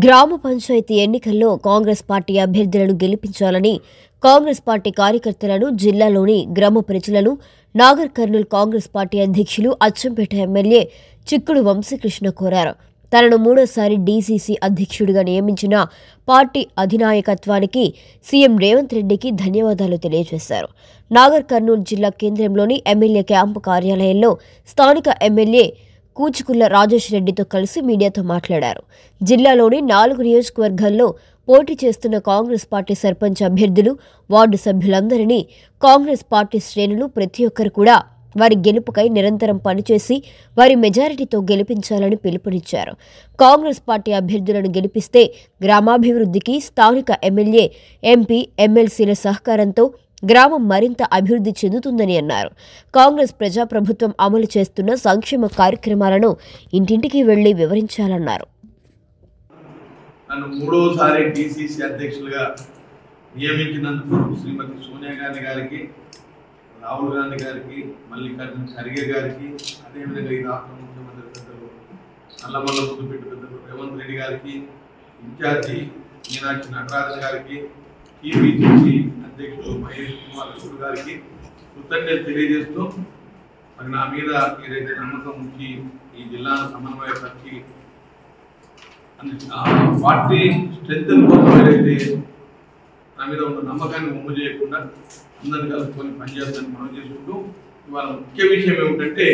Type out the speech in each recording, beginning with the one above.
గ్రామ పంచాయతీ ఎన్నికల్లో కాంగ్రెస్ పార్టీ అభ్యర్థులను గెలిపించాలని కాంగ్రెస్ పార్టీ కార్యకర్తలను, జిల్లాలోని గ్రామ ప్రజలను నాగర్ కర్నూల్ కాంగ్రెస్ పార్టీ అధ్యక్షులు అచ్చంపేట ఎమ్మెల్యే చిక్కుడు వంశీకృష్ణ కోరారు. తనను మూడోసారి డీసీసీ అధ్యక్షుడిగా నియమించిన పార్టీ అధినాయకత్వానికి సీఎం రేవంత్ రెడ్డికి ధన్యవాదాలు తెలియజేశారు. నాగర్ కర్నూల్ జిల్లా కేంద్రంలోని ఎమ్మెల్యే క్యాంపు కార్యాలయంలో స్థానిక ఎమ్మెల్యే కూచుకుల్ల రాజేష్ రెడ్డితో కలిసి మీడియాతో మాట్లాడారు. జిల్లాలోని 4 నియోజకవర్గాల్లో పోటీ చేస్తున్న కాంగ్రెస్ పార్టీ సర్పంచ్ అభ్యర్థులు, వార్డు సభ్యులందరినీ కాంగ్రెస్ పార్టీ శ్రేణులు ప్రతి ఒక్కరు కూడా వారి గెలుపుకై నిరంతరం పనిచేసి వారి మెజారిటీతో గెలిపించాలని పిలుపునిచ్చారు. కాంగ్రెస్ పార్టీ అభ్యర్థులను గెలిపిస్తే గ్రామాభివృద్ధికి స్థానిక ఎమ్మెల్యే, ఎంపీ, ఎమ్మెల్సీల సహకారంతో గ్రామం మరింత అభివృద్ధి చెందుతుందని అన్నారు. కాంగ్రెస్ ప్రజాప్రభుత్వం అమలు చేస్తున్న సంక్షేమ కార్యక్రమాలను ఇంటింటికి వెళ్లి వివరించాలన్నారు. నన్ను మూడోసారి డీసీసీ అధ్యక్షులుగా నియమించినందుకు శ్రీమతి సోనియా గాంధీ గారికి, రాహుల్ గాంధీ గారికి, మల్లికార్జున ఖర్గే గారికి, అదేవిధంగా ఈ రాష్ట్ర ముఖ్యమంత్రి పెద్దలు నల్లమల్ల ముద్దుపెట్టి పెద్దలు రేవంత్ రెడ్డి గారికి, ఇన్ఛార్జి మీనాక్షి నటరాజన్ గారికి, టీపీసీసీ అధ్యక్షులు మహేష్ కుమార్ గౌడ్ గారికి కృతజ్ఞతలు తెలియజేస్తూ, మరి నా మీద ఏదైతే నమ్మకం ఉంచి ఈ జిల్లాను సమన్వయపరిచి పార్టీ స్ట్రెంత్ కోసం ఏదైతే నా మీద ఉన్న నమ్మకాన్ని ఒమ్ము చేయకుండా అందరిని కలుపుకొని పనిచేస్తానని మనం చేసుకుంటూ, ఇవాళ ముఖ్య విషయం ఏమిటంటే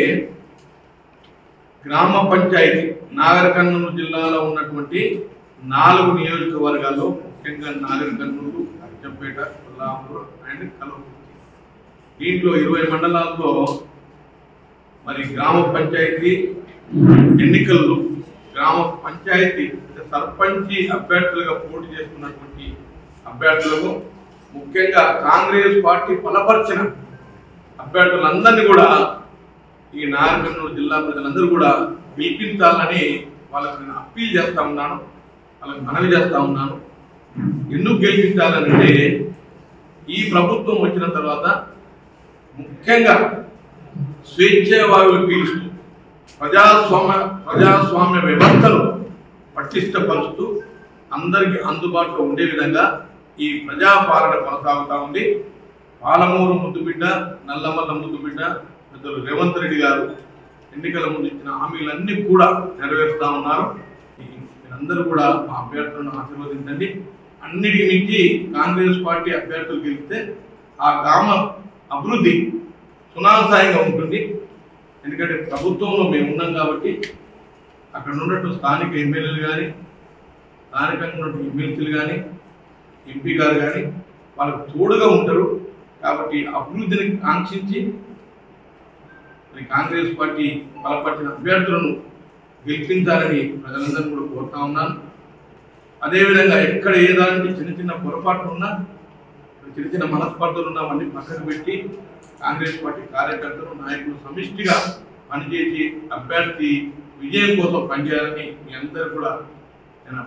గ్రామ పంచాయతీ నాగర్ కర్నూలు జిల్లాలో ఉన్నటువంటి 4 నియోజకవర్గాల్లో, ముఖ్యంగా నాగర్ కర్నూలు, అచ్చంపేట, కొల్లాపూర్ అండ్ కల్వకుర్తి, దీంట్లో 20 మండలాల్లో మరి గ్రామ పంచాయతీ ఎన్నికల్లో గ్రామ పంచాయతీ సర్పంచి అభ్యర్థులుగా పోటీ చేస్తున్నటువంటి అభ్యర్థులకు, ముఖ్యంగా కాంగ్రెస్ పార్టీ బలపరిచిన అభ్యర్థులందరినీ కూడా ఈ నాగర్ కర్నూలు జిల్లా ప్రజలందరూ కూడా గెలిపించాలని వాళ్ళకి నేను అప్పీల్ చేస్తూ ఉన్నాను, వాళ్ళకి మనవి చేస్తూ ఉన్నాను. ఎందుకు గెలిపించాలంటే ఈ ప్రభుత్వం వచ్చిన తర్వాత ముఖ్యంగా స్వేచ్ఛావాయువులు పీలుస్తూ ప్రజాస్వామ్య వ్యవస్థను పటిష్టపరుస్తూ అందరికీ అందుబాటులో ఉండే విధంగా ఈ ప్రజాపాలన కొనసాగుతూ ఉంది. పాలమూరు ముద్దుబిడ్డ, నల్లమల్ల ముద్దుబిడ్డ పెద్దలు రేవంత్ రెడ్డి గారు ఎన్నికల ముందు ఇచ్చిన హామీలన్నీ కూడా నెరవేరుస్తూ ఉన్నారు. మీరందరూ కూడా మా అభ్యర్థులను ఆశీర్వదించండి. అన్నిటికి మించి కాంగ్రెస్ పార్టీ అభ్యర్థులు గెలిస్తే ఆ గ్రామ అభివృద్ధి సునాసాయంగా ఉంటుంది. ఎందుకంటే ప్రభుత్వంలో మేము ఉన్నాం కాబట్టి అక్కడ ఉన్నట్టు స్థానిక ఎమ్మెల్యేలు కానీ, స్థానికంగా ఉన్నట్టు ఎమ్మెల్సీలు కానీ, ఎంపీ గారు కానీ వాళ్ళకు తోడుగా ఉంటారు. కాబట్టి అభివృద్ధిని కాంక్షించి కాంగ్రెస్ పార్టీ బలపట్టిన అభ్యర్థులను గెలిపించాలని ప్రజలందరూ కూడా కోరుతా ఉన్నాను. అదేవిధంగా ఎక్కడ ఏదానికి చిన్న చిన్న పొరపాట్లు ఉన్నా, చిన్న చిన్న మనస్పర్ధలు ఉన్నా అవన్నీ పక్కకు పెట్టి కాంగ్రెస్ పార్టీ కార్యకర్తలు, నాయకులు సమిష్టిగా పనిచేసి అభ్యర్థి విజయం కోసం పనిచేయాలని మీ అందరూ కూడా నేను